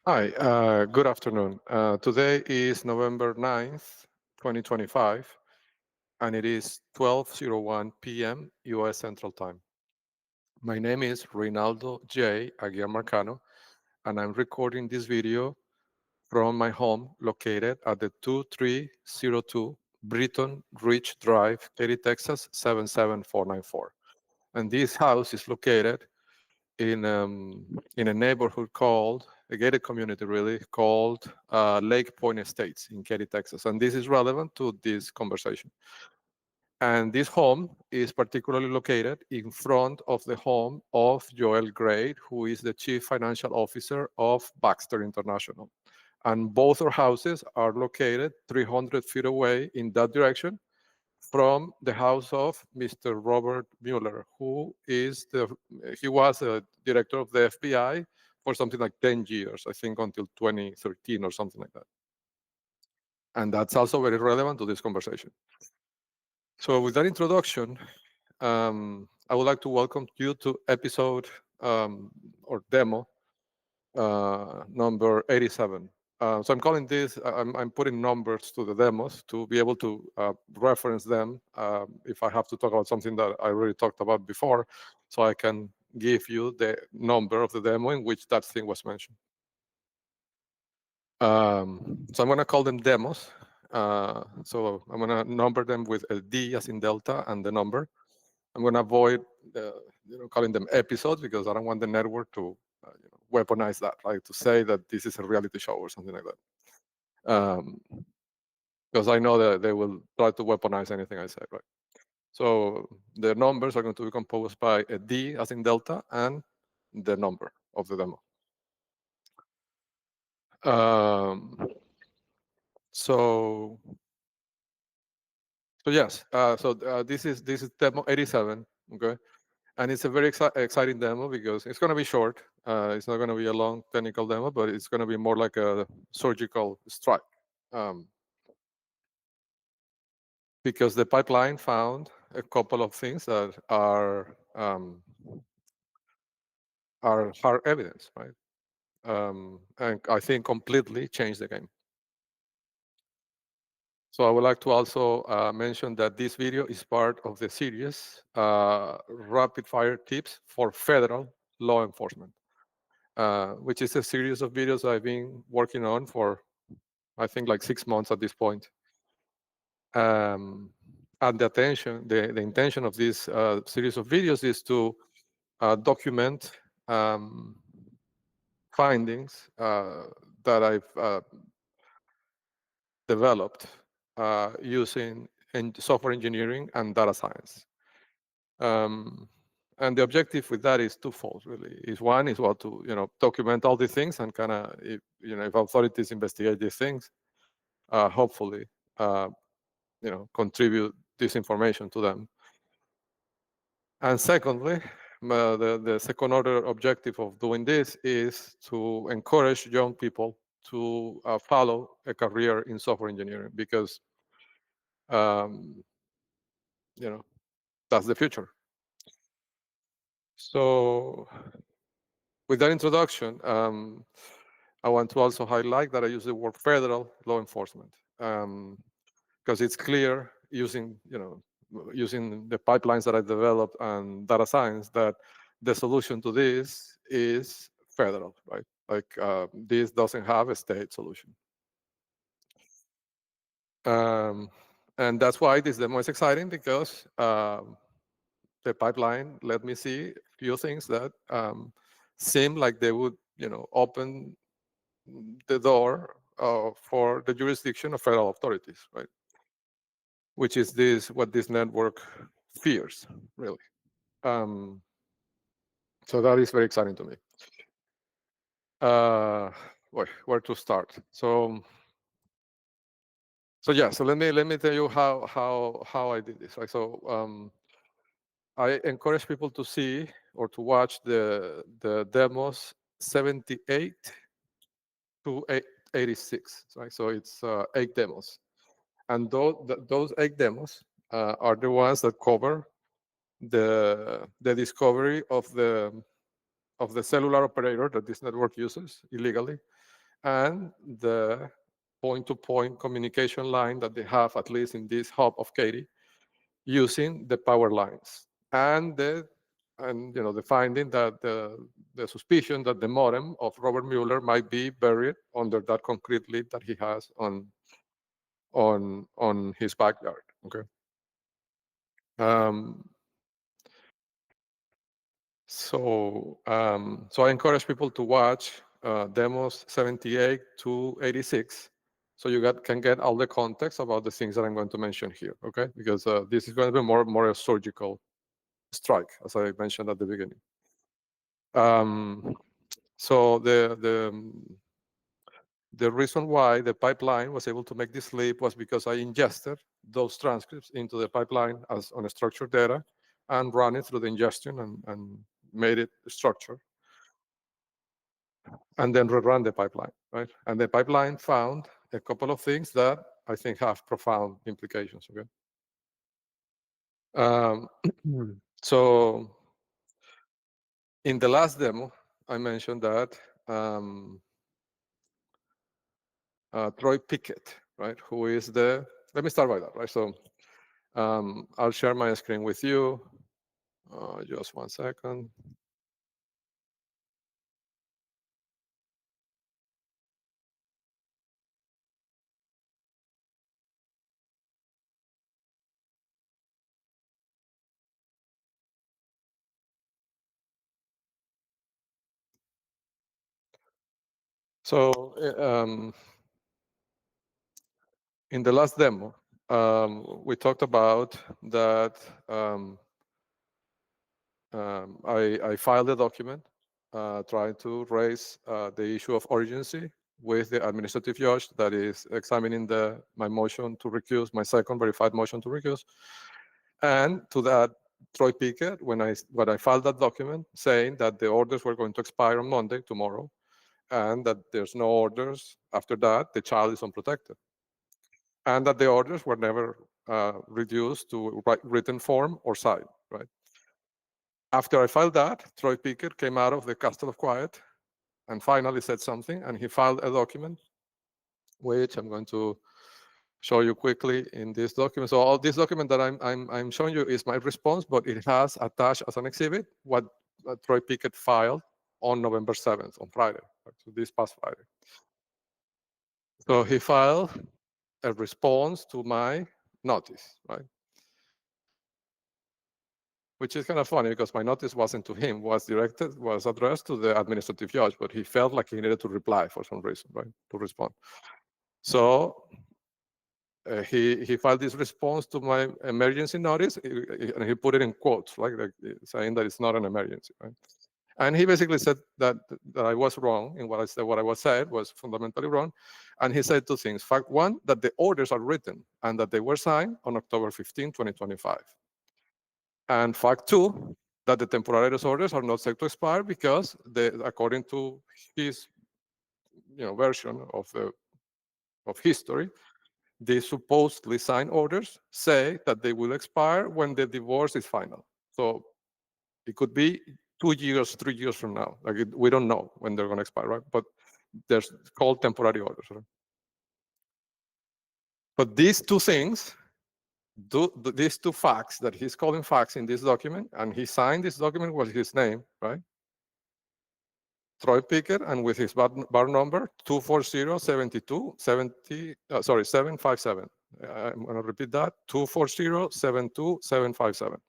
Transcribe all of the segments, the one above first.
Hi, good afternoon. Today is November 9th, 2025, and it is 12:01 p.m. U.S. Central Time. My name is Reynaldo J. Aguiar Marcano, and I'm recording this video from my home located at the 2302 Britton Ridge Drive, Katy, Texas 77494. And this house is located in a neighborhood called a gated community, really called Lake Point Estates in Katy, Texas, and this is relevant to this conversation. And this home is particularly located in front of the home of Joel Gray, who is the chief financial officer of Baxter International. And both our houses are located 300 feet away in that direction from the house of Mr. Robert Mueller, he was a director of the FBI for something like 10 years, I think until 2013 or something like that. And that's also very relevant to this conversation. So with that introduction, I would like to welcome you to episode or demo number 87. So I'm calling this, I'm putting numbers to the demos to be able to reference them if I have to talk about something that I already talked about before, so I can give you the number of the demo in which that thing was mentioned. So I'm going to call them demos. So I'm going to number them with a D as in Delta and the number. I'm going to avoid calling them episodes because I don't want the network to weaponize that, right? To say that this is a reality show or something like that. Because I know that they will try to weaponize anything I say, right? So the numbers are going to be composed by a D as in Delta and the number of the demo. So yes, this is demo 87, okay? And it's a very exciting demo because it's going to be short. It's not going to be a long technical demo, but it's going to be more like a surgical strike. Because the pipeline found a couple of things that are hard evidence, right? And I think completely changed the game. So I would like to also mention that this video is part of the series Rapid Fire Tips for Federal Law Enforcement, which is a series of videos I've been working on for, I think, like 6 months at this point. And the intention of this series of videos is to document findings that I've developed using software engineering and data science. And the objective with that is twofold, really. One is to document all these things and kind of if authorities investigate these things, hopefully contribute this information to them. And secondly, the second order objective of doing this is to encourage young people to follow a career in software engineering because that's the future. So with that introduction, I want to also highlight that I use the word federal law enforcement because it's clear using the pipelines that I developed and data science that the solution to this is federal, right? Like this doesn't have a state solution. And that's why this demo is exciting because the pipeline let me see a few things that seem like they would, open the door for the jurisdiction of federal authorities, right? Which is what this network fears, really. So that is very exciting to me. Where to start? So yeah. So let me tell you how I did this. Right. So I encourage people to see or to watch the demos 78 to 86. Right. So it's 8 demos, and those 8 demos are the ones that cover the discovery of the cellular operator that this network uses illegally, and the point-to-point communication line that they have, at least in this hub of Katy, using the power lines. And the finding that the suspicion that the modem of Robert Mueller might be buried under that concrete lid that he has on his backyard. Okay. So I encourage people to watch demos 78 to 86, so you can get all the context about the things that I'm going to mention here. Okay, because this is going to be more a surgical strike, as I mentioned at the beginning. So the reason why the pipeline was able to make this leap was because I ingested those transcripts into the pipeline as unstructured data and ran it through the ingestion and made it structured, and then rerun the pipeline, right? And the pipeline found a couple of things that I think have profound implications. Okay. So in the last demo, I mentioned that Troy Pickett, right, who is let me start by that, right? So I'll share my screen with you. Just 1 second. So in the last demo, we talked about that I filed a document trying to raise the issue of urgency with the administrative judge that is examining my motion to recuse, my second verified motion to recuse. And to that, Troy Pickett, when I filed that document saying that the orders were going to expire on Monday, tomorrow, and that there's no orders after that, the child is unprotected. And that the orders were never reduced to written form or signed, right? After I filed that, Troy Pickett came out of the castle of quiet and finally said something, and he filed a document, which I'm going to show you quickly in this document. So all this document that I'm showing you is my response, but it has attached as an exhibit what Troy Pickett filed on November 7th, on Friday, so this past Friday. So he filed a response to my notice, right? Which is kind of funny because my notice wasn't to him, was addressed to the administrative judge, but he felt like he needed to reply for some reason, right, to respond. So he filed this response to my emergency notice, and he put it in quotes, like saying that it's not an emergency, right? And he basically said that I was wrong in what I said. What I was said was fundamentally wrong. And he said two things. Fact one, that the orders are written and that they were signed on October 15, 2025. And fact two, that the temporary orders are not set to expire because, according to his version of history, the supposedly signed orders say that they will expire when the divorce is final. So it could be 2 years, 3 years from now. We don't know when they're going to expire, right? But there's called temporary orders. Right? But these two things, these two facts that he's calling facts in this document, and he signed this document with his name, right? Troy Pickett, and with his bar number 240-72757. I'm going to repeat that, 240-72757.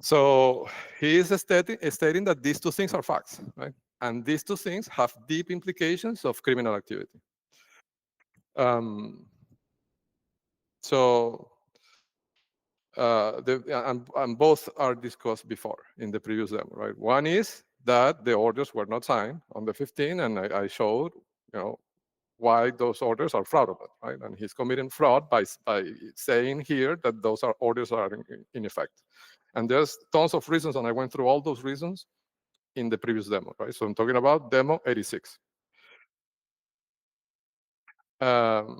So he is stating that these two things are facts, right? And these two things have deep implications of criminal activity. And both are discussed before in the previous demo, right? One is that the orders were not signed on the 15th, and I showed, why those orders are fraudulent, right? And he's committing fraud by saying here that those orders are in effect. And there's tons of reasons, and I went through all those reasons in the previous demo, right? So I'm talking about demo 86. And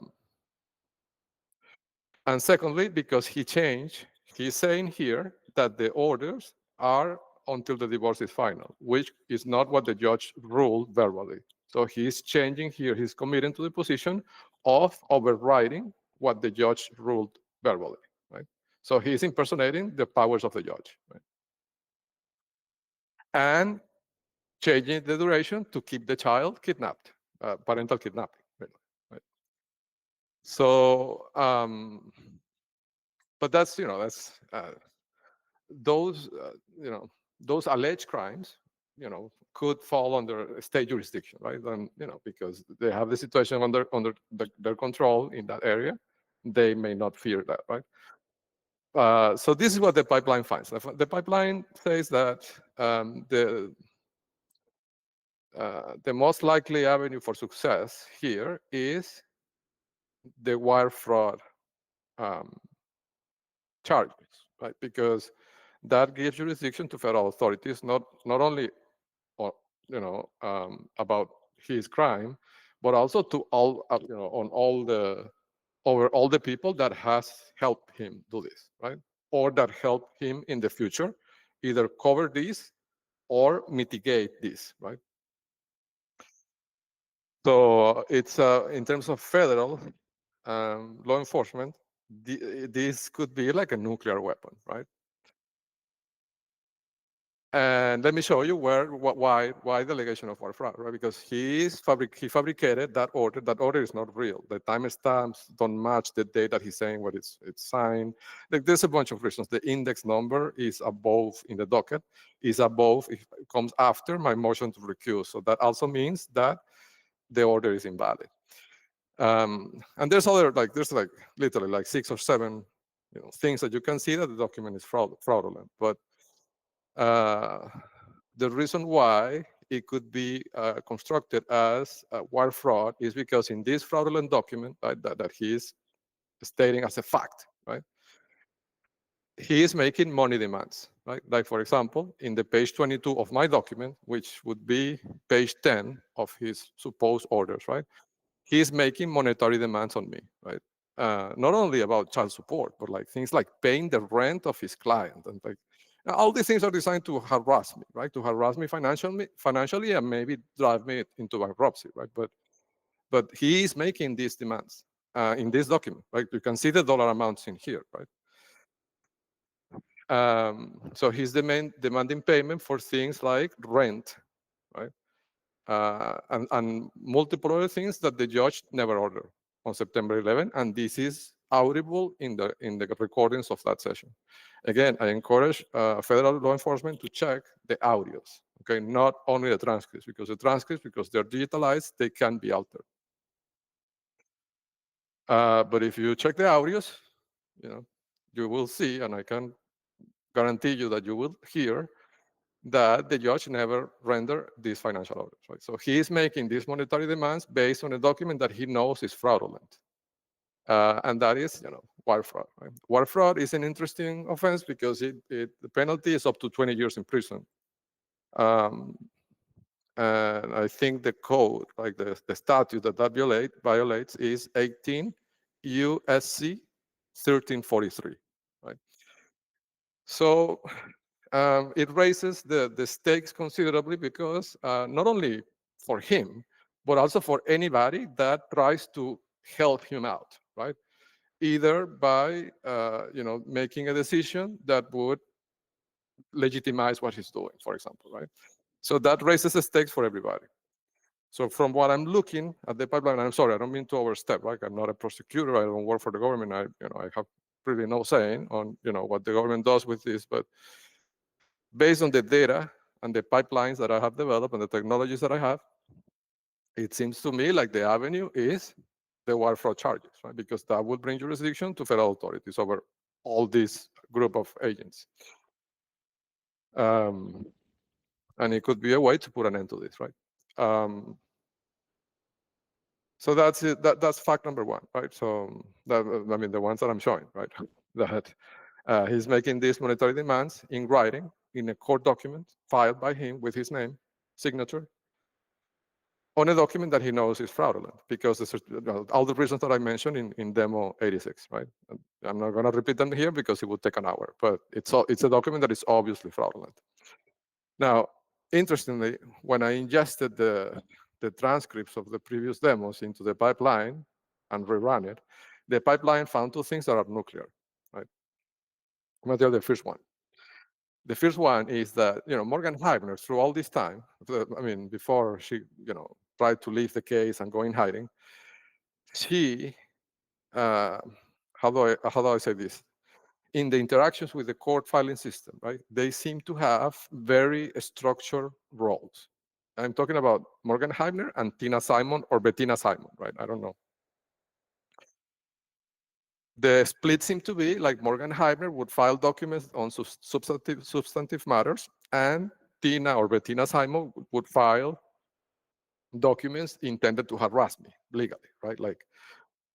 secondly, because he's saying here that the orders are until the divorce is final, which is not what the judge ruled verbally. So he's changing here, he's committing to the position of overriding what the judge ruled verbally, right? So he's impersonating the powers of the judge, right? And changing the duration to keep the child kidnapped, parental kidnapping, really, right? So, but that's, that's those, those alleged crimes, could fall under state jurisdiction, right? And, because they have the situation under their control in that area, they may not fear that, right? So this is what the pipeline finds. The pipeline says that the most likely avenue for success here is the wire fraud um, charges, right? Because that gives jurisdiction to federal authorities, not only about his crime, but also to all on all the over all the people that has helped him do this, right? Or that help him in the future, either cover this or mitigate this, right? So it's in terms of federal law enforcement, this could be like a nuclear weapon, right? And let me show you why delegation of war fraud, right? Because he fabricated that order. That order is not real. The timestamps don't match the date that he's saying what it's signed. Like, there's a bunch of reasons. The index number is above in the docket, is above, it comes after my motion to recuse. So that also means that the order is invalid. And there's literally like 6 or 7 things that you can see that the document is fraudulent. But the reason why it could be constructed as wire fraud is because in this fraudulent document that he is stating as a fact, right? He is making money demands, right? Like, for example, in the page 22 of my document, which would be page 10 of his supposed orders, right? He is making monetary demands on me, right? Not only about child support, but like things like paying the rent of his client, and like all these things are designed to harass me, right? To harass me financially, and maybe drive me into bankruptcy, right? But he is making these demands in this document, right? You can see the dollar amounts in here, right? So he's demanding payment for things like rent, right? And multiple other things that the judge never ordered on September 11, and this is audible in the recordings of that session. Again, I encourage federal law enforcement to check the audios, okay, not only the transcripts, because the transcripts, because they're digitalized, they can be altered. But if you check the audios, you will see, and I can guarantee you that you will hear that the judge never rendered these financial orders, right? So he is making these monetary demands based on a document that he knows is fraudulent. And that is, wire fraud, right? Wire fraud is an interesting offense because the penalty is up to 20 years in prison. And I think the code, like the statute that violates is 18 USC 1343, right? So it raises the stakes considerably because not only for him, but also for anybody that tries to help him out, right? Either by making a decision that would legitimize what he's doing, for example, right? So that raises the stakes for everybody. So from what I'm looking at the pipeline, I'm sorry, I don't mean to overstep, right? I'm not a prosecutor. I don't work for the government. I have really no saying on what the government does with this, but based on the data and the pipelines that I have developed and the technologies that I have, it seems to me like the avenue is the wire fraud charges, right? Because that would bring jurisdiction to federal authorities over all this group of agents. And it could be a way to put an end to this, right? So that's it. That's fact number one, right? So the ones that I'm showing, right? That he's making these monetary demands in writing in a court document filed by him with his name, signature, on a document that he knows is fraudulent because all the reasons that I mentioned in demo 86, right? I'm not going to repeat them here because it would take an hour, but it's a document that is obviously fraudulent. Now, interestingly, when I ingested the the transcripts of the previous demos into the pipeline and rerun it, the pipeline found two things that are nuclear, right? I'm going to tell you the first one. The first one is that, Morgan Heibner, through all this time, before she, tried to leave the case and go in hiding, she, how do I say this? In the interactions with the court filing system, right? They seem to have very structured roles. I'm talking about Morgan Heibner and Tina Simon or Bettina Simon, right? I don't know. The split seemed to be like Morgan Heibner would file documents on substantive matters, and Tina or Bettina Simon would file documents intended to harass me legally, right? Like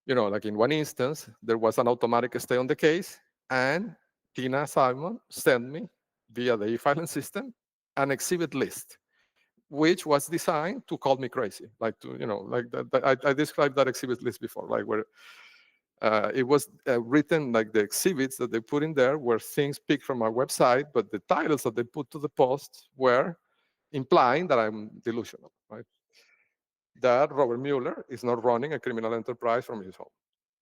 in one instance, there was an automatic stay on the case, and Tina Simon sent me via the e-filing system an exhibit list, which was designed to call me crazy. Like I described that exhibit list before, like where it was written like the exhibits that they put in there were things picked from our website, but the titles that they put to the post were implying that I'm delusional, right? That Robert Mueller is not running a criminal enterprise from his home.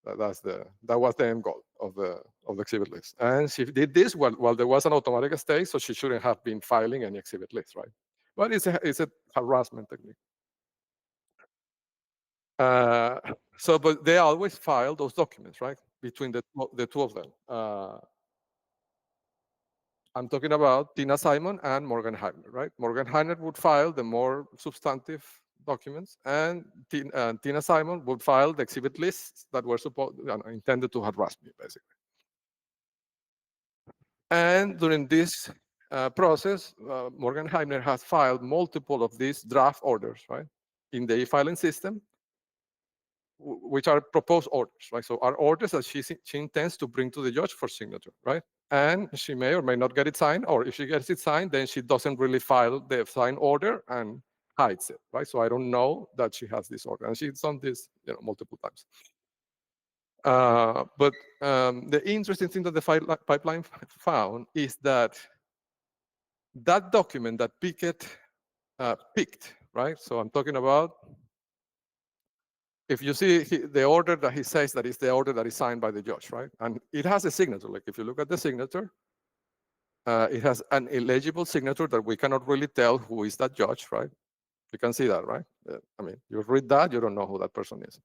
That was the end goal of the exhibit list. And she did this while there was an automatic stay, so she shouldn't have been filing any exhibit list, right? But it's a harassment technique. But they always file those documents, right? Between the two of them. I'm talking about Tina Simon and Morgan Heibner, right? Morgan Heibner would file the more substantive documents, and Tina Simon would file the exhibit lists that were intended to harass me, basically. And during this process, Morgan Heibner has filed multiple of these draft orders, right, in the e-filing system, which are proposed orders, right? So are orders that she intends to bring to the judge for signature, right? And she may or may not get it signed, or if she gets it signed, then she doesn't really file the signed order and hides it, right? So I don't know that she has this order, and she's done this, multiple times. But the interesting thing that the pipeline found is that document that Pickett picked, right? So I'm talking about, if you see the order that he says that is the order that is signed by the judge, right? And it has a signature. Like if you look at the signature, it has an illegible signature that we cannot really tell who is that judge, right? You can see that, right? You read that, you don't know who that person is.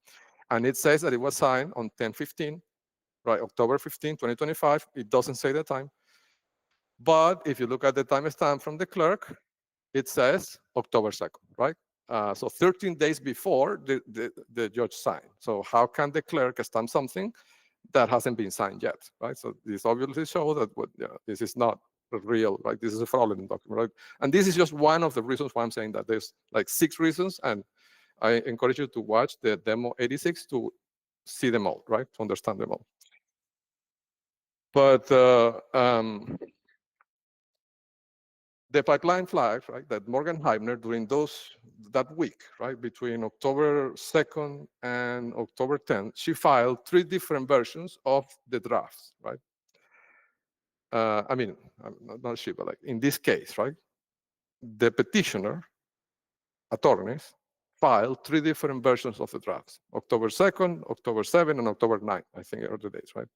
And it says that it was signed on 10/15, right? October 15, 2025. It doesn't say the time. But if you look at the timestamp from the clerk, it says October 2nd, right? So 13 days before the judge signed. So how can the clerk stamp something that hasn't been signed yet, right? So this obviously shows that this is not real, right? This is a fraudulent document, right? And this is just one of the reasons why I'm saying that. There's like 6 reasons, and I encourage you to watch the demo 86 to see them all, right? To understand them all. But the pipeline flags, right, that Morgan Heibner during that week, right, between October 2nd and October 10th, she filed 3 different versions of the drafts, right? I'm not she, but like in this case, right, the petitioner, attorneys, filed 3 different versions of the drafts: October 2nd, October 7th, and October 9th, I think are the dates, right?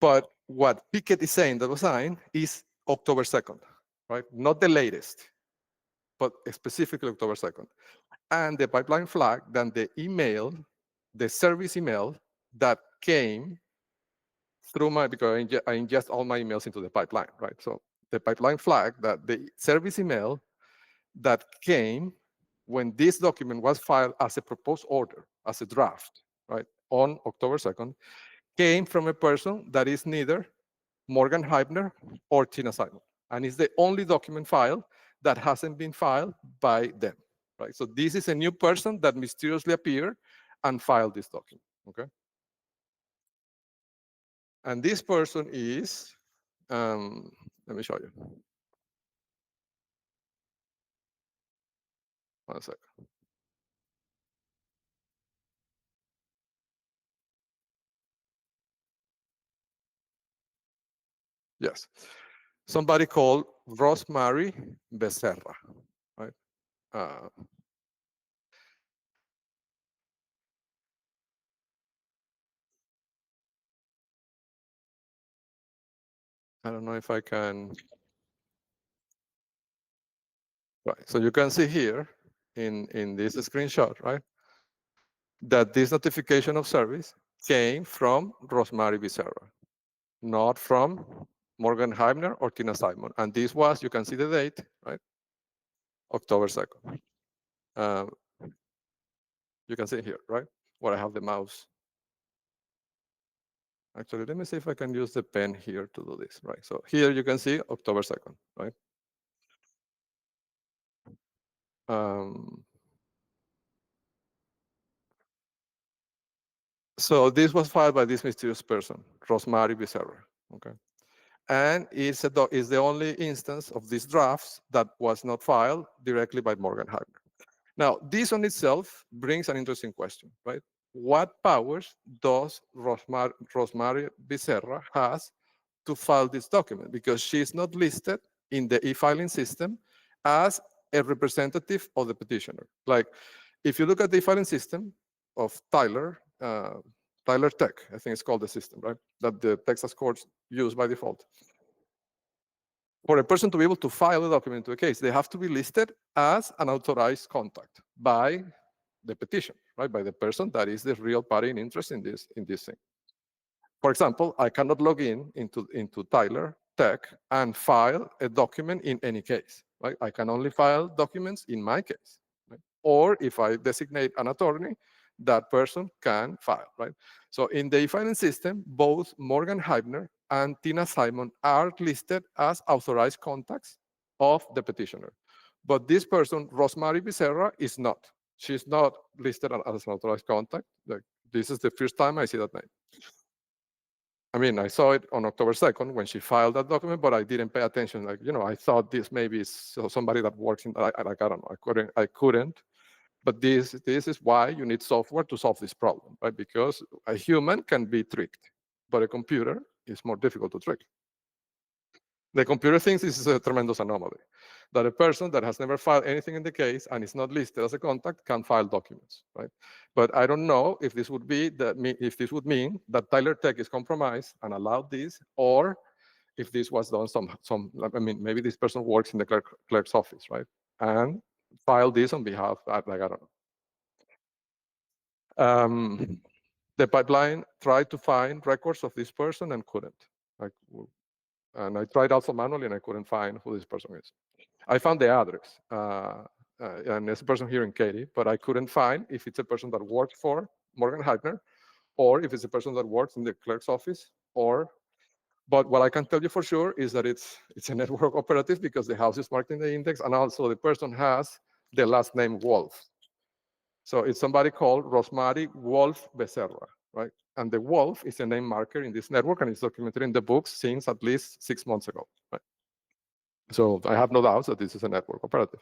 But what Pickett is saying that was signed is October 2nd, right? Not the latest, but specifically October 2nd. And the pipeline flag, then the email, the service email that came through because I ingest all my emails into the pipeline, right? So the pipeline flag, that the service email that came when this document was filed as a proposed order, as a draft, right, on October 2nd, came from a person that is neither Morgan Heibner or Tina Simon. And it's the only document filed that hasn't been filed by them, right? So this is a new person that mysteriously appeared and filed this document, okay? And this person is, let me show you. 1 second. Yes. Somebody called Rosemary Becerra, right? I don't know if I can. Right. So you can see here in this screenshot, right, that this notification of service came from Rosemary Becerra, not from Morgan Heibner or Tina Simon. And this was, you can see the date, right, October 2nd. You can see here, right, where I have the mouse. Actually, let me see if I can use the pen here to do this, right? So here you can see October 2nd, right? So this was filed by this mysterious person, Rosemary Becerra, okay? And it's the only instance of these drafts that was not filed directly by Morgan Heibner. Now, this on itself brings an interesting question, right? What powers does Rosemary Becerra has to file this document? Because she's not listed in the e-filing system as a representative of the petitioner. Like, if you look at the e-filing system of Tyler Tech, I think it's called the system, right? That the Texas courts use by default. For a person to be able to file a document into a case, they have to be listed as an authorized contact by the petition, right? By the person that is the real party in interest in this thing. For example, I cannot log into Tyler Tech and file a document in any case, right? I can only file documents in my case, right? Or if I designate an attorney, that person can file, right? So in the e-filing system, both Morgan Heibner and Tina Simon are listed as authorized contacts of the petitioner. But this person, Rosemary Becerra, is not. She's not listed as an authorized contact. Like, this is the first time I see that name. I mean, I saw it on October 2nd when she filed that document, but I didn't pay attention. Like, I thought this maybe is somebody that works in, like, I don't know, I couldn't. But this is why you need software to solve this problem, right? Because a human can be tricked, but a computer is more difficult to trick. The computer thinks this is a tremendous anomaly, that a person that has never filed anything in the case and is not listed as a contact can file documents, right? But I don't know if this would mean that Tyler Tech is compromised and allowed this, or if this was done I mean, maybe this person works in the clerk's office, right? And filed this on behalf, I don't know. The pipeline tried to find records of this person and couldn't. And I tried also manually, and I couldn't find who this person is. I found the address, and it's a person here in Katy, but I couldn't find if it's a person that works for Morgan Heibner, or if it's a person that works in the clerk's office, but what I can tell you for sure is that it's a network operative because the house is marked in the index, and also the person has the last name Wolf. So it's somebody called Rosemary Wolf Becerra, right? And the Wolf is a name marker in this network, and it's documented in the books since at least 6 months ago, right? So I have no doubts that this is a network operative.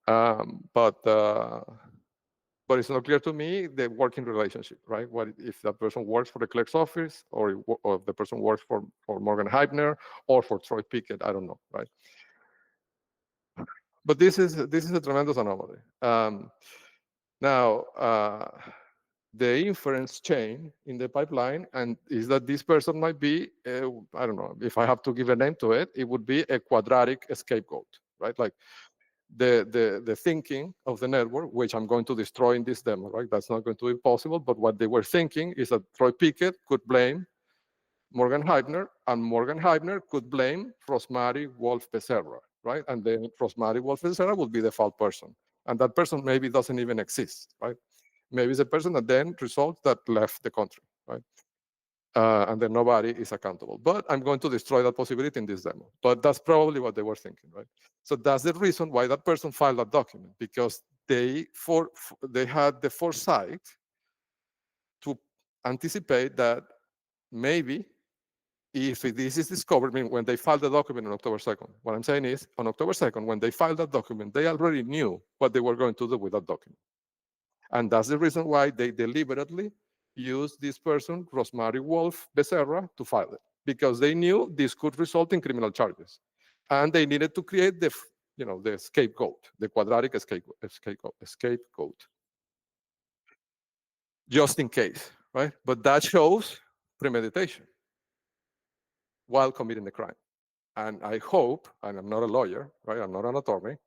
But it's not clear to me the working relationship, right? What if that person works for the clerk's office, or if the person works for Morgan Heibner or for Troy Pickett? I don't know, right? But this is a tremendous anomaly. Now, the inference chain in the pipeline and is that this person might be, I don't know, if I have to give a name to it, it would be a quadratic scapegoat, right? Like the thinking of the network, which I'm going to destroy in this demo, right? That's not going to be possible, but what they were thinking is that Troy Pickett could blame Morgan Heibner, and Morgan Heibner could blame Rosemary Wolf Becerra, right? And then Rosemary Wolf Becerra would be the fault person. And that person maybe doesn't even exist, right? Maybe it's a person that then results that left the country, right? And then nobody is accountable. But I'm going to destroy that possibility in this demo. But that's probably what they were thinking, right? So that's the reason why that person filed that document, because they had the foresight to anticipate that maybe if this is discovered, I mean, when they filed the document on October 2nd, what I'm saying is on October 2nd, when they filed that document, they already knew what they were going to do with that document. And that's the reason why they deliberately used this person, Rosemary Wolf Becerra, to file it, because they knew this could result in criminal charges. And they needed to create the scapegoat, the quadratic scapegoat, just in case, right? But that shows premeditation while committing the crime. And I hope, and I'm not a lawyer, right? I'm not an attorney,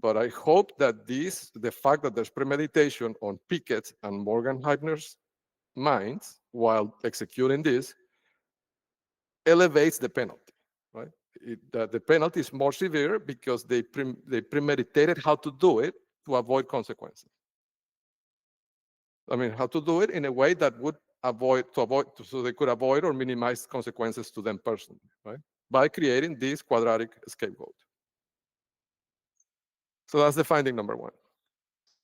but I hope that the fact that there's premeditation on Pickett's and Morgan Heibner's minds while executing this elevates the penalty, right? The penalty is more severe because they premeditated how to do it to avoid consequences. I mean, how to do it in a way that would so they could avoid or minimize consequences to them personally, right? By creating this quadratic scapegoat. So that's the finding number one.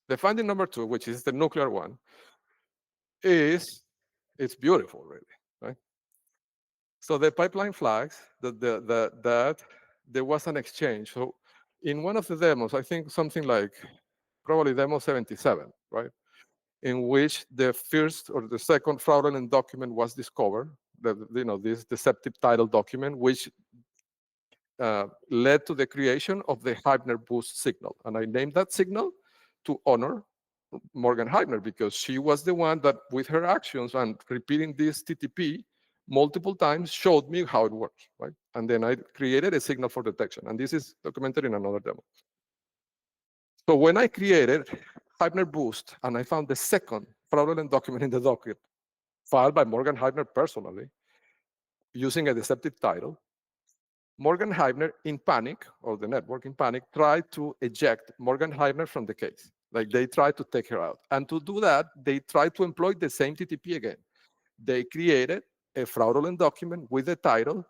The finding number two, which is the nuclear one, is it's beautiful, really, right? So the pipeline flags that there was an exchange. So in one of the demos, I think something like probably demo 77, right? In which the first or the second fraudulent document was discovered, this deceptive title document, which led to the creation of the Heibner boost signal. And I named that signal to honor Morgan Heibner because she was the one that, with her actions and repeating this TTP multiple times, showed me how it works, right? And then I created a signal for detection. And this is documented in another demo. So when I created Heibner boost and I found the second fraudulent document in the docket filed by Morgan Heibner personally using a deceptive title, Morgan Heibner, in panic, or the network in panic, tried to eject Morgan Heibner from the case. Like they tried to take her out. And to do that, they tried to employ the same TTP again. They created a fraudulent document with the title,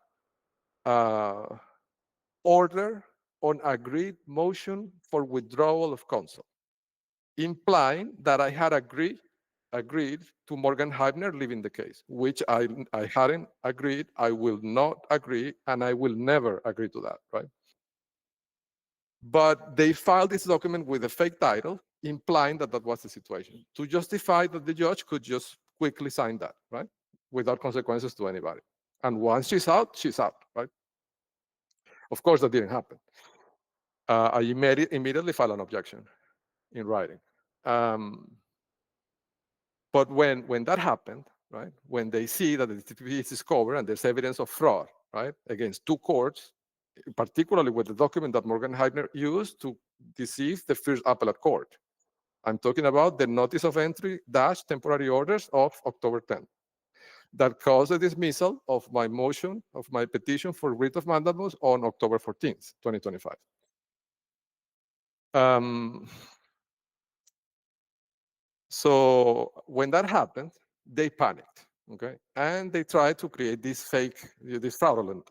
Order on Agreed Motion for Withdrawal of Counsel, implying that I had agreed to Morgan Heibner leaving the case, which I hadn't agreed, I will not agree, and I will never agree to that, right? But they filed this document with a fake title, implying that that was the situation, to justify that the judge could just quickly sign that, right? Without consequences to anybody. And once she's out, right? Of course, that didn't happen. I immediately filed an objection in writing. But when that happened, right, when they see that the TTP is discovered and there's evidence of fraud, right, against two courts, particularly with the document that Morgan Heibner used to deceive the first appellate court. I'm talking about the notice of entry dash temporary orders of October 10th that caused the dismissal of my motion, of my petition for writ of mandamus on October 14th, 2025. So when that happened, they panicked, okay? And they tried to create this fraudulent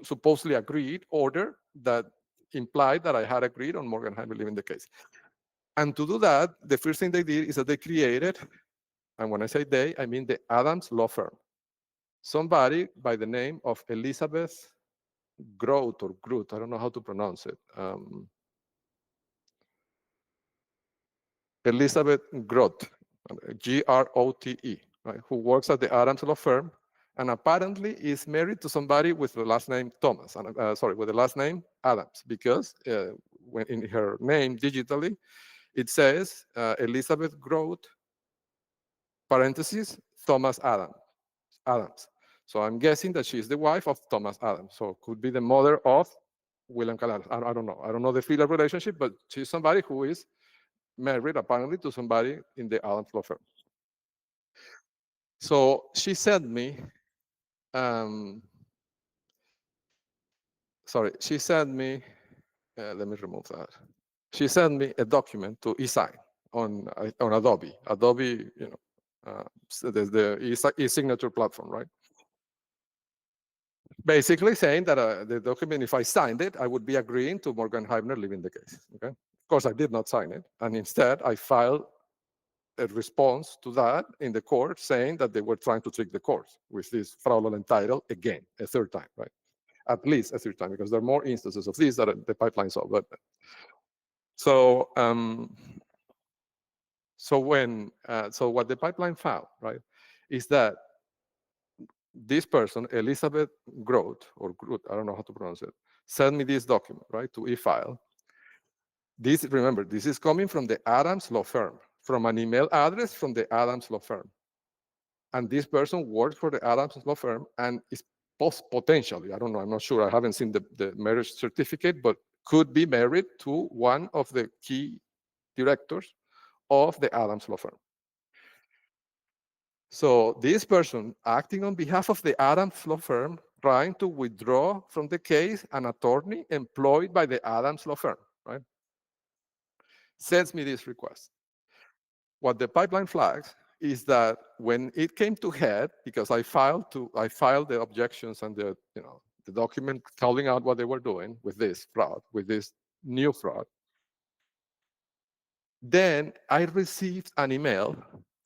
supposedly agreed order that implied that I had agreed on Morgan Heibner leaving the case. And to do that, the first thing they did is that they created, and when I say they, I mean the Adams law firm, somebody by the name of Elizabeth Grote or Groot, I don't know how to pronounce it. Elizabeth Grote, Grote, right, who works at the Adams law firm, and apparently is married to somebody with the last name Thomas, with the last name Adams, because when in her name digitally, it says Elizabeth Grote, parentheses, Thomas Adams. So I'm guessing that she's the wife of Thomas Adams. So could be the mother of William Callahan. I don't know. I don't know the filial relationship, but she's somebody who is married apparently to somebody in the Adams law firm. So she sent me, she sent me, let me remove that. She sent me a document to e-sign on Adobe. Adobe, so there's the e-signature platform, right? Basically saying that the document, if I signed it, I would be agreeing to Morgan Heibner leaving the case, okay? Of course, I did not sign it. And instead, I filed a response to that in the court saying that they were trying to trick the court with this fraudulent title again, a third time, right? At least a third time, because there are more instances of these that the pipeline saw. But so, so what the pipeline found, right, is that this person, Elizabeth Groth, or Groot, I don't know how to pronounce it, sent me this document, right, to e-file. This, remember, this is coming from the Adams law firm, from an email address from the Adams law firm. And this person works for the Adams law firm and is potentially, I don't know, I'm not sure, I haven't seen the marriage certificate, but could be married to one of the key directors of the Adams law firm. So this person, acting on behalf of the Adams law firm, trying to withdraw from the case an attorney employed by the Adams law firm, right, sends me this request. What the pipeline flags is that when it came to head, because I filed the objections and the document calling out what they were doing with this fraud, with this new fraud, then I received an email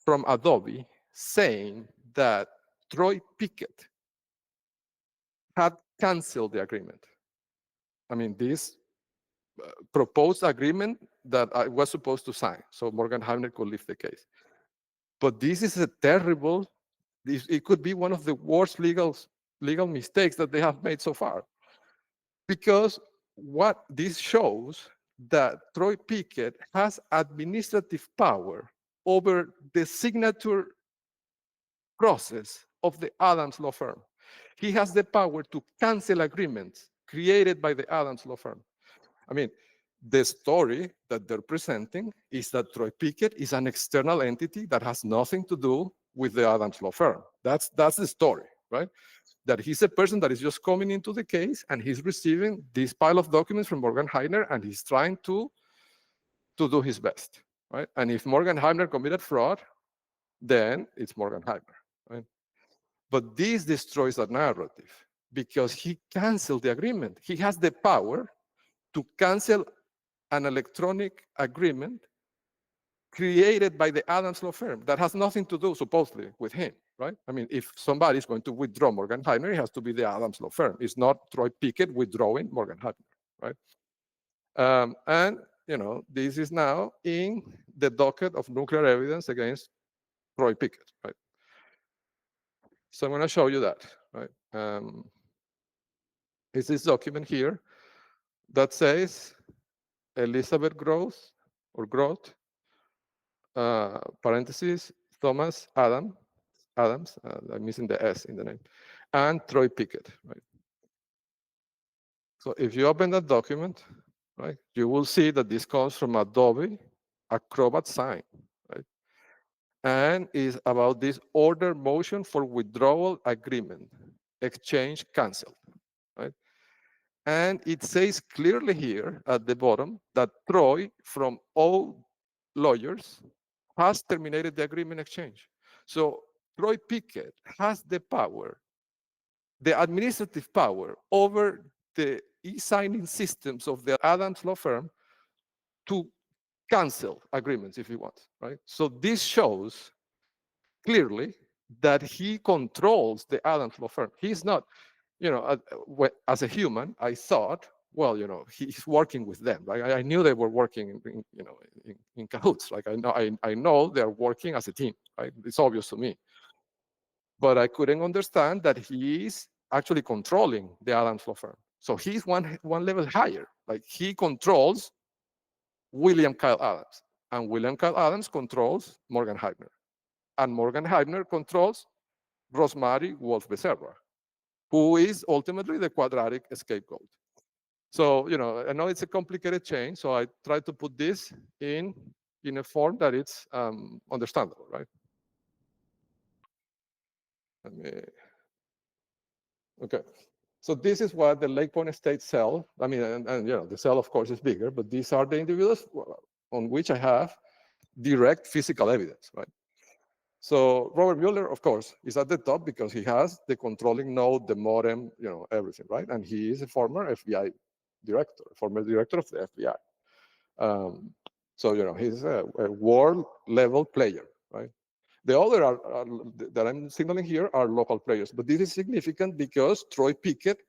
from Adobe saying that Troy Pickett had canceled the agreement. I mean, this proposed agreement that I was supposed to sign, so Morgan Heimler could leave the case. But this is a terrible, it could be one of the worst legal mistakes that they have made so far. Because what this shows that Troy Pickett has administrative power over the signature process of the Adams law firm. He has the power to cancel agreements created by the Adams law firm. I mean, the story that they're presenting is that Troy Pickett is an external entity that has nothing to do with the Adams law firm. That's the story, right? That he's a person that is just coming into the case and he's receiving this pile of documents from Morgan Heimler and he's trying to do his best, right? And if Morgan Heimler committed fraud, then it's Morgan Heimler, right? But this destroys that narrative because he canceled the agreement. He has the power to cancel an electronic agreement created by the Adams law firm that has nothing to do, supposedly, with him, right? I mean, if somebody is going to withdraw Morgan Heimler, it has to be the Adams law firm. It's not Troy Pickett withdrawing Morgan Heimler, right? And, this is now in the docket of nuclear evidence against Troy Pickett, right? So I'm going to show you that, right? It's this document here that says Elizabeth Groth, or Groth, parentheses, Thomas Adams, I'm missing the S in the name, and Troy Pickett, right? So if you open that document, right, you will see that this comes from Adobe Acrobat Sign, right? And is about this order motion for withdrawal agreement, exchange canceled, right? And it says clearly here at the bottom that Troy, from all lawyers, has terminated the agreement exchange. So Troy Pickett has the power, the administrative power over the e-signing systems of the Adams law firm to cancel agreements if he wants, right? So this shows clearly that he controls the Adams law firm. He's not, as a human, I thought, well, he's working with them, right? I knew they were working in cahoots. Like I know they're working as a team, right? It's obvious to me. But I couldn't understand that he is actually controlling the Adams law firm. So he's one level higher. Like he controls William Kyle Adams, and William Kyle Adams controls Morgan Heimler, and Morgan Heimler controls Rosemary Wolf Becerra, who is ultimately the quadratic scapegoat. So, I know it's a complicated chain, so I try to put this in a form that it's understandable, right? Okay. So this is what the Lake Point State cell, I mean, and the cell, of course, is bigger, but these are the individuals on which I have direct physical evidence, right? So Robert Mueller, of course, is at the top because he has the controlling node, the modem, everything, right? And he is a former FBI director, former director of the FBI. So, he's a world-level player, right? The other that I'm signaling here are local players, but this is significant because Troy Pickett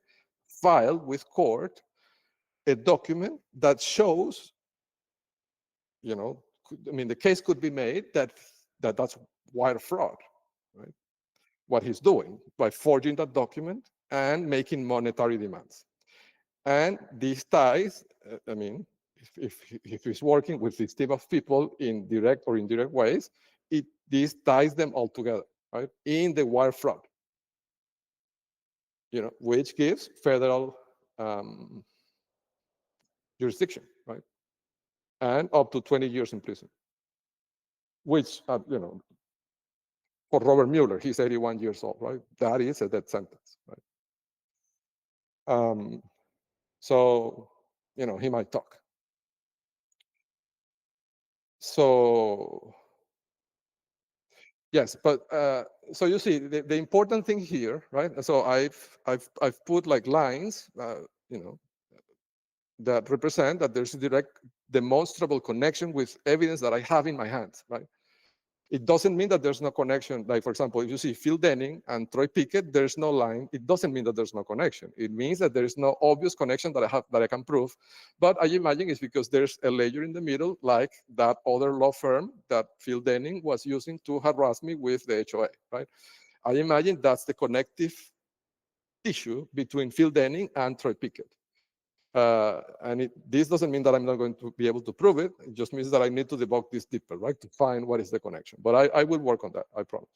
filed with court a document that shows, the case could be made that that's wire fraud, right? what he's doing by forging that document and making monetary demands. And these ties, I mean, if he's working with this type of people in direct or indirect ways, this ties them all together, right? In the wire fraud, which gives federal jurisdiction, right? And up to 20 years in prison, which, for Robert Mueller, he's 81 years old, right? That is a death sentence, right? So, he might talk. So, yes, but so you see, the important thing here, right? So I've put like lines, that represent that there's a direct demonstrable connection with evidence that I have in my hands, right? It doesn't mean that there's no connection. Like, for example, if you see Phil Denning and Troy Pickett, there's no line. It doesn't mean that there's no connection. It means that there is no obvious connection that I can prove. But I imagine it's because there's a layer in the middle, like that other law firm that Phil Denning was using to harass me with the HOA, right? I imagine that's the connective tissue between Phil Denning and Troy Pickett. And this doesn't mean that I'm not going to be able to prove it. It just means that I need to debug this deeper, right, to find what is the connection. But I will work on that, I promise.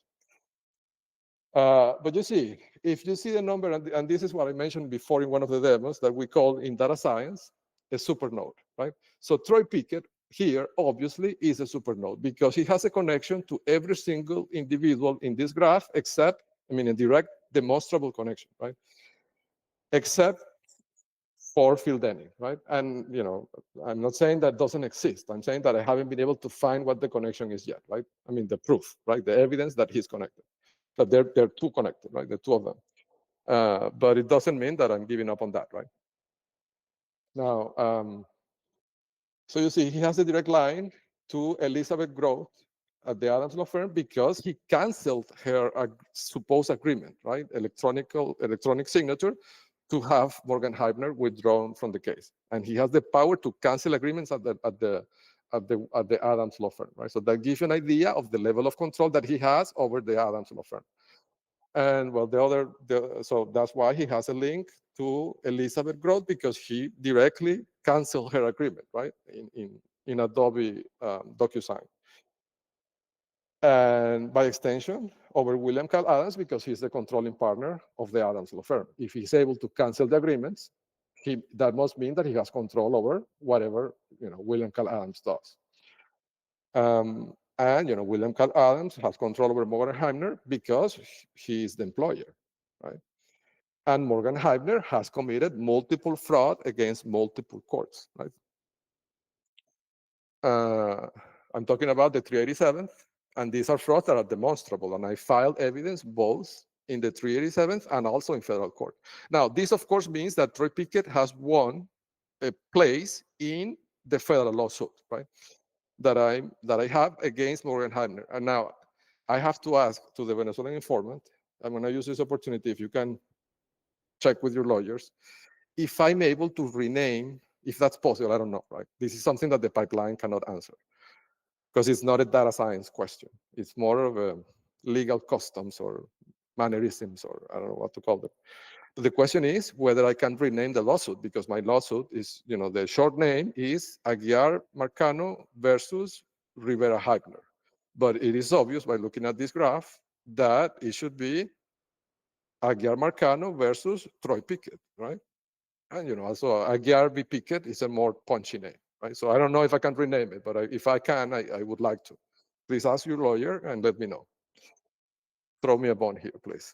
But you see, if you see the number, and this is what I mentioned before in one of the demos that we call in data science a supernode, right? So Troy Pickett here obviously is a supernode because he has a connection to every single individual in this graph, except, a direct demonstrable connection, right? Except for Phil Denning, right? And I'm not saying that doesn't exist. I'm saying that I haven't been able to find what the connection is yet, right? The proof, right? The evidence that he's connected, that they're two connected, right? The two of them. But it doesn't mean that I'm giving up on that, right? Now, so you see, he has a direct line to Elizabeth Groth at the Adams Law Firm because he canceled her supposed agreement, right? Electronic signature to have Morgan Heibner withdrawn from the case, and he has the power to cancel agreements at the Adams Law Firm, right? So that gives you an idea of the level of control that he has over the Adams Law Firm. And well, so that's why he has a link to Elizabeth Groth because he directly canceled her agreement, right? In Adobe DocuSign. And by extension, over William Carl Adams because he's the controlling partner of the Adams Law Firm. If he's able to cancel the agreements, that must mean that he has control over whatever William Carl Adams does. And William Carl Adams has control over Morgan Heibner because he is the employer, right? And Morgan Heibner has committed multiple fraud against multiple courts, right? I'm talking about the 387th, and these are frauds that are demonstrable, and I filed evidence both in the 387th and also in federal court. Now, this of course means that Troy Pickett has won a place in the federal lawsuit, right? That I have against Morgan Heibner. And now I have to ask to the Venezuelan informant, I'm going to use this opportunity, if you can check with your lawyers, if I'm able to rename, if that's possible, I don't know, right? This is something that the pipeline cannot answer because it's not a data science question. It's more of a legal customs or mannerisms, or I don't know what to call them. But the question is whether I can rename the lawsuit, because my lawsuit is, the short name is Aguiar Marcano versus Rivera Heibner. But it is obvious by looking at this graph that it should be Aguiar Marcano versus Troy Pickett, right? And also Aguiar v. Pickett is a more punchy name, right? So I don't know if I can rename it, but if I can, I would like to. Please ask your lawyer and let me know. Throw me a bone here, please.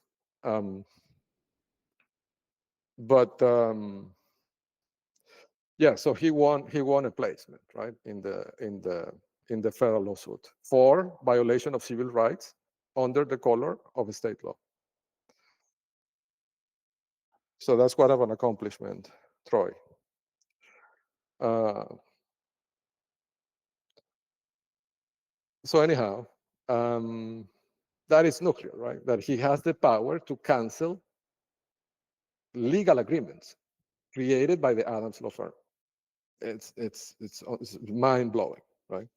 Yeah, so he won a placement, right, in the federal lawsuit for violation of civil rights under the color of state law. So that's quite of an accomplishment, Troy. So anyhow, that is nuclear, right? That he has the power to cancel legal agreements created by the Adams Law Firm. It's mind blowing, right?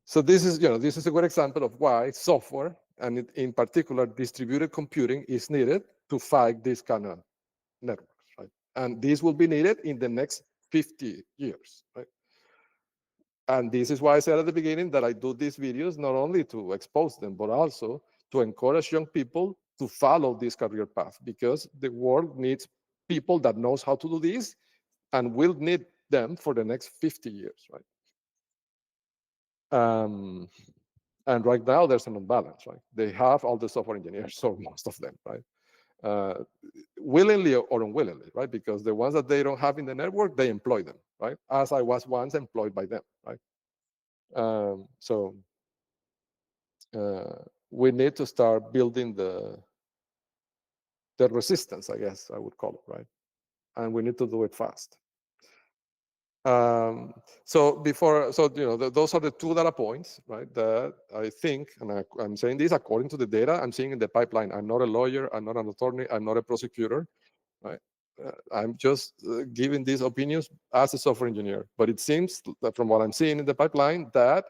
So this is, this is a good example of why software, and in particular distributed computing, is needed to fight this kind of networks, right? And this will be needed in the next 50 years, right? And this is why I said at the beginning that I do these videos not only to expose them, but also to encourage young people to follow this career path, because the world needs people that knows how to do this and will need them for the next 50 years, right? And right now there's an imbalance, right? They have all the software engineers, so most of them, right? Uh, willingly or unwillingly, right? Because the ones that they don't have in the network, they employ them, right? As I was once employed by them, right? So we need to start building the resistance, I guess I would call it, right? And we need to do it fast. So those are the two data points, right? That I think, and I'm saying this according to the data I'm seeing in the pipeline. I'm not a lawyer, I'm not an attorney, I'm not a prosecutor, right? I'm just giving these opinions as a software engineer. But it seems that from what I'm seeing in the pipeline that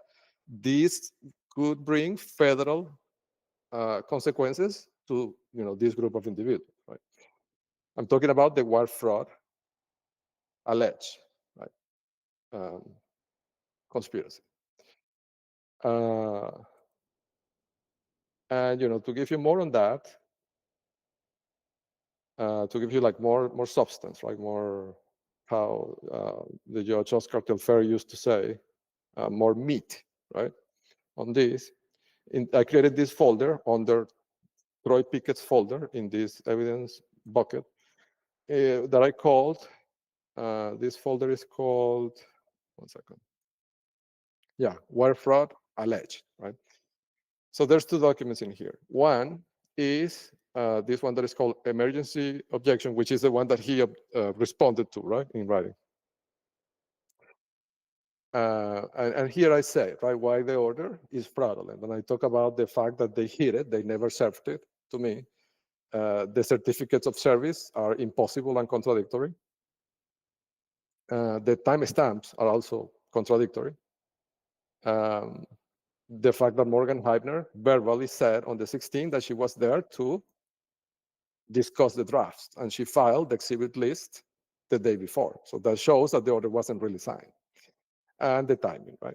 this could bring federal consequences to this group of individuals, right? I'm talking about the wire fraud alleged, right? Conspiracy. And to give you more on that, to give you like more substance, right? More how the judge Oscar Telfair used to say, more meat, right? On this, I created this folder under Troy Pickett's folder in this evidence bucket that I called. This folder is called, one second. Yeah, wire fraud alleged, right? So there's two documents in here. One is this one that is called emergency objection, which is the one that he responded to, right, in writing. And here I say, right, why the order is fraudulent. And I talk about the fact that they hid it, they never served it to me. The certificates of service are impossible and contradictory. The timestamps are also contradictory. The fact that Morgan Heibner verbally said on the 16th that she was there to discuss the drafts, and she filed the exhibit list the day before. So that shows that the order wasn't really signed. And the timing, right?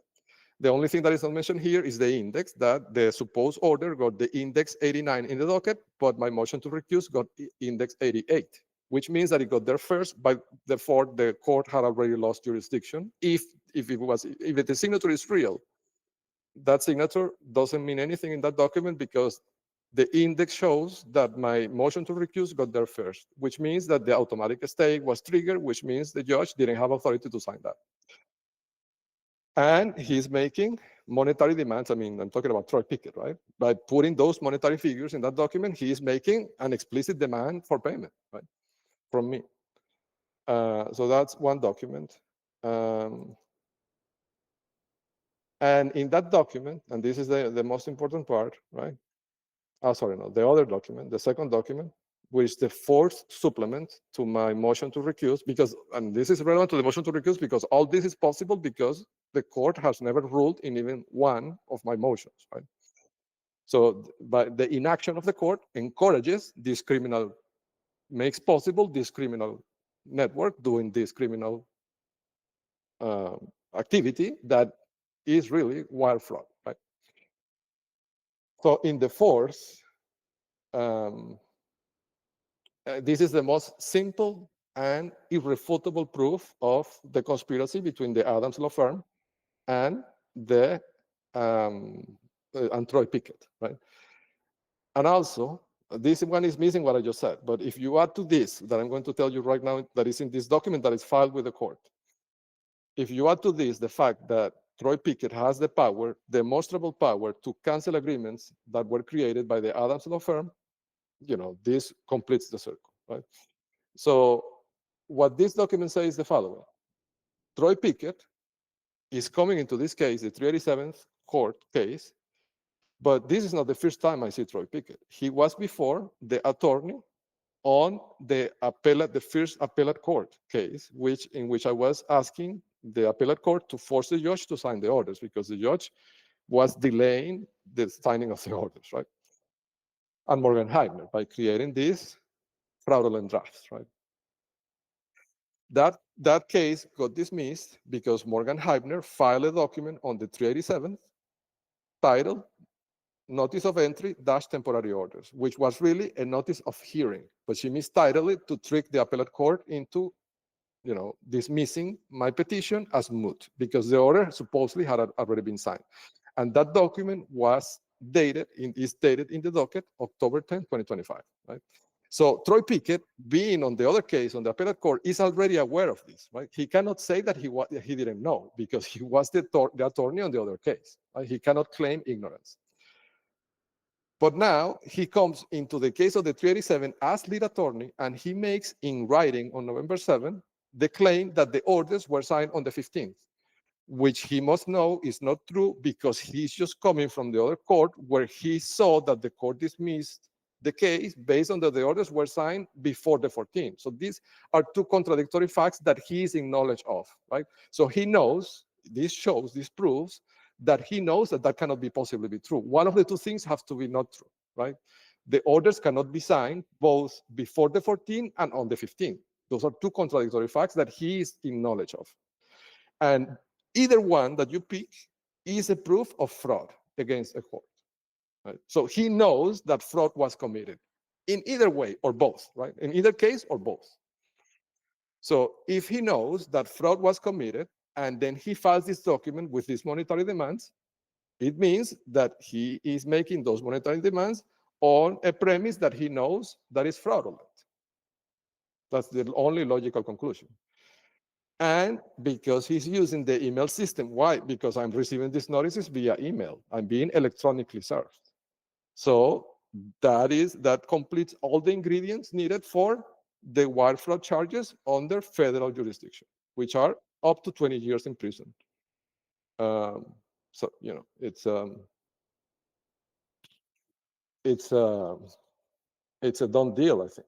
The only thing that is not mentioned here is the index, that the supposed order got the index 89 in the docket, but my motion to recuse got index 88, which means that it got there first, but therefore the court had already lost jurisdiction. If the signature is real, that signature doesn't mean anything in that document because the index shows that my motion to recuse got there first, which means that the automatic stay was triggered, which means the judge didn't have authority to sign that. And he's making monetary demands. I mean, I'm talking about Troy Pickett, right? By putting those monetary figures in that document, he is making an explicit demand for payment, right, from me. So that's one document. And in that document, and this is the most important part, right? Oh, sorry, no, the other document, the second document, which is the fourth supplement to my motion to recuse, because, and this is relevant to the motion to recuse because all this is possible because the court has never ruled in even one of my motions, right? So but the inaction of the court encourages this criminal, makes possible this criminal network doing this criminal activity that is really wire fraud, right? So in the fourth, this is the most simple and irrefutable proof of the conspiracy between the Adams law firm and the and Troy Pickett, right? And also, this one is missing what I just said. But if you add to this, that I'm going to tell you right now, that is in this document that is filed with the court, if you add to this the fact that Troy Pickett has the power, demonstrable power, to cancel agreements that were created by the Adams law firm, this completes the circle, right? So what this document says is the following. Troy Pickett is coming into this case, the 387th court case, but this is not the first time I see Troy Pickett. He was before the attorney on the first appellate court case, in which I was asking the appellate court to force the judge to sign the orders because the judge was delaying the signing of the orders, right? And Morgan Heibner by creating these fraudulent drafts, right? That case got dismissed because Morgan Heibner filed a document on the 387th titled Notice of Entry dash Temporary Orders, which was really a notice of hearing, but she mistitled it to trick the appellate court into dismissing my petition as moot because the order supposedly had already been signed. And that document is dated in the docket October 10, 2025, right? So Troy Pickett, being on the other case on the appellate court, is already aware of this, right? He cannot say that he didn't know because he was the attorney on the other case, right? He cannot claim ignorance. But now he comes into the case of the 387 as lead attorney, and he makes in writing on November 7 the claim that the orders were signed on the 15th, which he must know is not true because he's just coming from the other court where he saw that the court dismissed the case based on that the orders were signed before the 14th. So these are two contradictory facts that he is in knowledge of, right? So he knows, this proves that he knows that that cannot be possibly be true. One of the two things has to be not true, right? The orders cannot be signed both before the 14th and on the 15th. Those are two contradictory facts that he is in knowledge of. And either one that you pick is a proof of fraud against a court. Right? So he knows that fraud was committed in either way or both, right? In either case or both. So if he knows that fraud was committed and then he files this document with these monetary demands, it means that he is making those monetary demands on a premise that he knows that is fraudulent. That's the only logical conclusion. And because he's using the email system. Why? Because I'm receiving these notices via email. I'm being electronically served. So that completes all the ingredients needed for the wire fraud charges under federal jurisdiction, which are up to 20 years in prison. So it's a done deal, I think.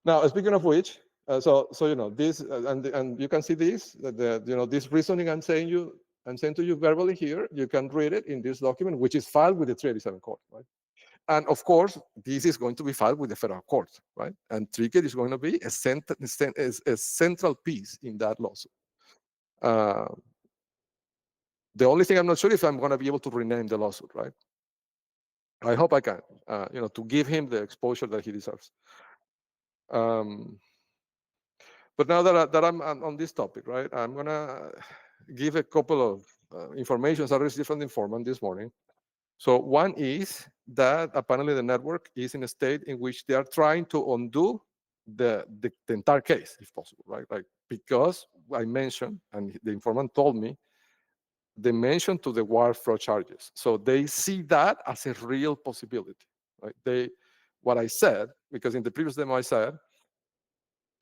Now, speaking of which, so this, and you can see this, this reasoning I'm saying to you verbally here. You can read it in this document, which is filed with the 387 court, right? And of course, this is going to be filed with the federal court, right? And Pickett is going to be a central piece in that lawsuit. The only thing I'm not sure if I'm going to be able to rename the lawsuit, right? I hope I can, to give him the exposure that he deserves. But now that I'm on this topic, right, I'm going to give a couple of information I received from the informant this morning. So one is that apparently the network is in a state in which they are trying to undo the entire case, if possible, right? Like, because I mentioned, and the informant told me, they mentioned to the wire fraud charges. So they see that as a real possibility, right? What I said, because in the previous demo I said,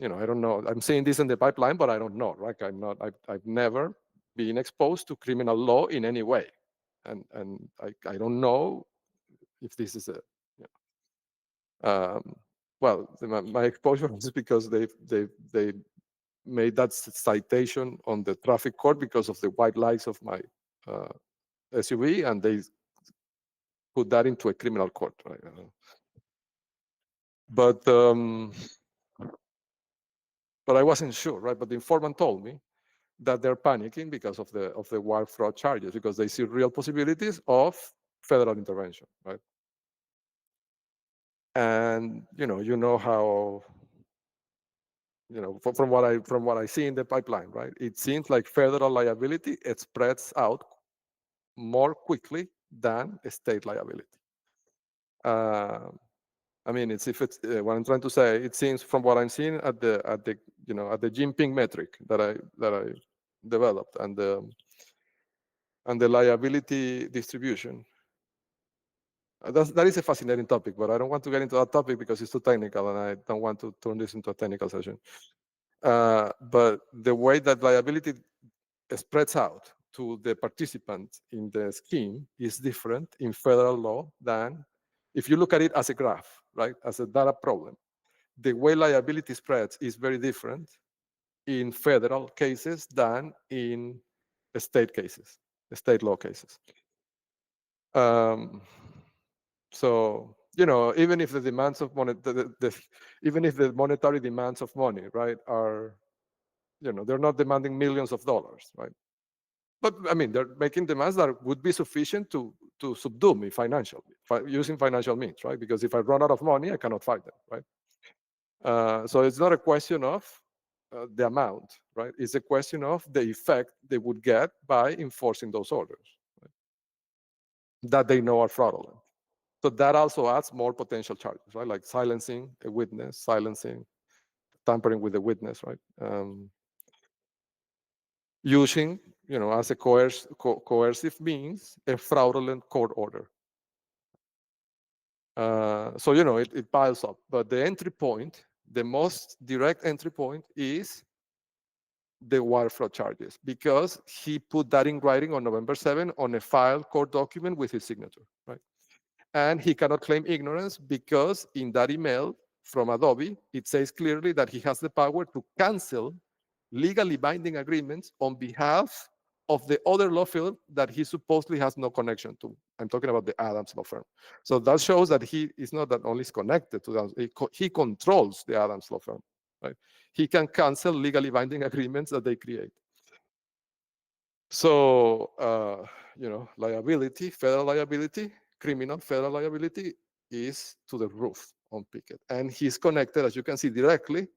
I don't know. I'm saying this in the pipeline, but I don't know, right? I've never been exposed to criminal law in any way. And I don't know if this is my exposure is because they made that citation on the traffic court because of the white lights of my SUV, and they put that into a criminal court, right? But I wasn't sure, right? But the informant told me that they're panicking because of the wire fraud charges, because they see real possibilities of federal intervention, right? And you know how from what I see in the pipeline, right? It seems like federal liability, it spreads out more quickly than state liability. I mean, what I'm trying to say. It seems from what I'm seeing at the Jinping metric that I developed and the liability distribution. That is a fascinating topic, but I don't want to get into that topic because it's too technical, and I don't want to turn this into a technical session. But the way that liability spreads out to the participants in the scheme is different in federal law than if you look at it as a graph, right? As a data problem. The way liability spreads is very different in federal cases than in state cases. state law cases. So even if the demands of money, even if the monetary demands of money, right, are they're not demanding millions of dollars, right? But I mean, they're making demands that would be sufficient to subdue me financially, using financial means, right? Because if I run out of money, I cannot fight them, right? So it's not a question of the amount, right? It's a question of the effect they would get by enforcing those orders, right? That they know are fraudulent. So that also adds more potential charges, right? Like silencing a witness, silencing, tampering with the witness, right? Using, as a coercive means, a fraudulent court order. So, it piles up. But the entry point, the most direct entry point is the wire fraud charges, because he put that in writing on November 7 on a filed court document with his signature, right? And he cannot claim ignorance because in that email from Adobe, it says clearly that he has the power to cancel legally binding agreements on behalf of the other law firm that he supposedly has no connection to. I'm talking about the Adams law firm. So that shows that he is not that only is connected to them, he controls the Adams law firm, right? He can cancel legally binding agreements that they create. So, liability, federal liability, criminal federal liability is to the roof on Pickett, and he's connected, as you can see directly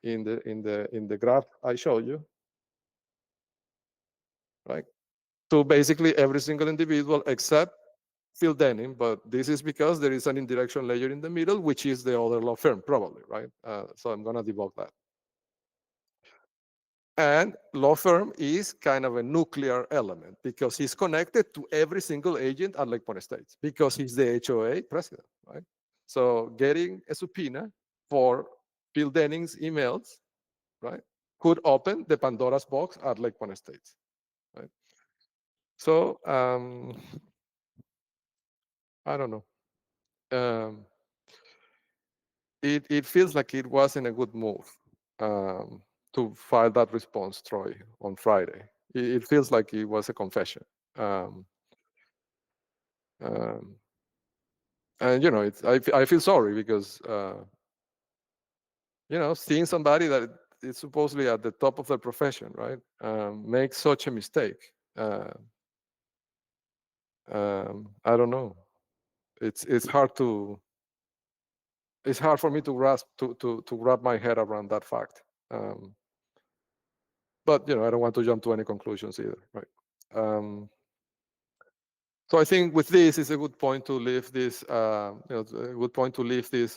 in the graph I showed you, right, to basically every single individual except Phil Denning. But this is because there is an indirection layer in the middle, which is the other law firm, probably, right? So I'm going to debug that. And law firm is kind of a nuclear element because he's connected to every single agent at Lake Point Estates because he's the HOA president, right? So getting a subpoena for Phil Denning's emails, right, could open the Pandora's box at Lake Point Estates, right? So I don't know. It feels like it wasn't a good move to file that response, Troy, on Friday. It feels like it was a confession. And I feel sorry because seeing somebody that is supposedly at the top of their profession, right, make such a mistake. I don't know. It's hard for me to wrap my head around that fact. But I don't want to jump to any conclusions either, right? So I think with this is a good point to leave this. A good point to leave this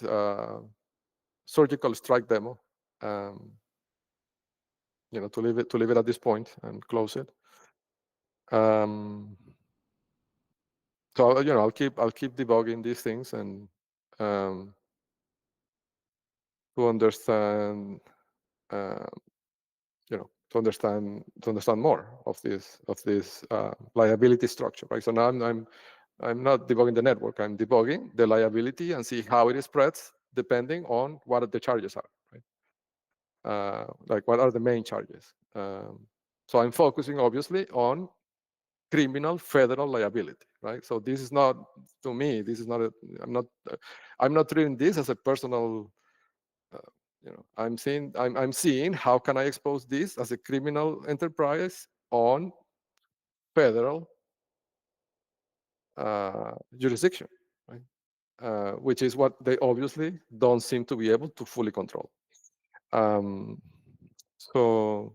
surgical strike demo. To leave it at this point and close it. So I'll keep debugging these things and to understand to understand more of this liability structure, right? So now I'm not debugging the network. I'm debugging the liability and see how it spreads depending on what the charges are, right? Like what are the main charges? So I'm focusing obviously on criminal federal liability, right? So this is not, to me, this is not I'm not treating this as a personal. I'm seeing how can I expose this as a criminal enterprise on federal jurisdiction, right? Which is what they obviously don't seem to be able to fully control. So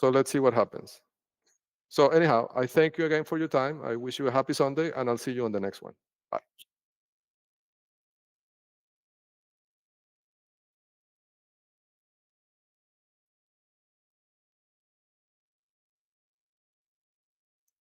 let's see what happens. So anyhow, I thank you again for your time. I wish you a happy Sunday, and I'll see you on the next one. Bye.